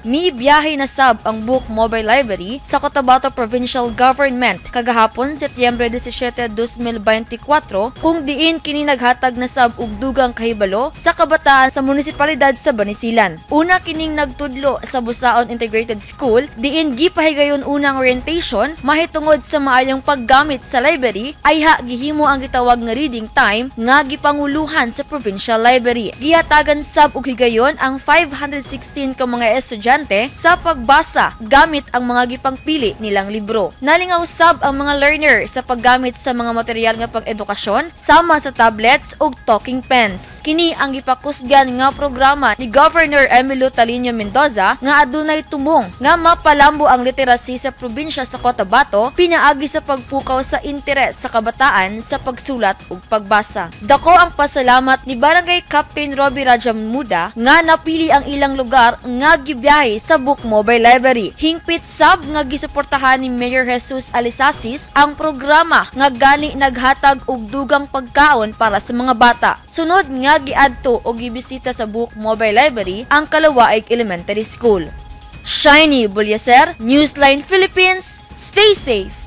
Mibiyahe na sab ang Bookmobile Library sa Cotabato Provincial Government kagahapon Setyembre 17, 2024 kung diin kini naghatag na sab og dugang kahibalo sa kabataan sa munisipalidad sa Banisilan. Una kining nagtudlo sa Busaon Integrated School diin gipahigayon unang orientation mahitungod sa maayong paggamit sa library ay gihimo ang gitawag nga reading time nga gipanguluhan sa Provincial Library. Gihatagan sab og higayon ang 516 ka mga estudyante sa pagbasa gamit ang mga gipangpili nilang libro. Nalingaw sab ang mga learner sa paggamit sa mga material nga pang-edukasyon sama sa tablets ug talking pens. Kini ang gipakusgan nga programa ni Governor Emilio Talino Mendoza nga adunay tumong nga mapalambo ang literacy sa probinsya sa Cotabato pinaagi sa pagpukaw sa interes sa kabataan sa pagsulat ug pagbasa. Dako ang pasalamat ni Barangay Captain Robbie Rajamuda nga napili ang ilang lugar nga gibiyahe sa Bookmobile Library. Hingpit sab nga gisuportahan ni Mayor Jesus Alisasis ang programa nga gani naghatag og dugang pagkaon para sa mga bata. Sunod nga giadto og gibisita sa Bookmobile Library ang Kalawaig Elementary School. Shiny Bulyaser, Newsline Philippines, stay safe!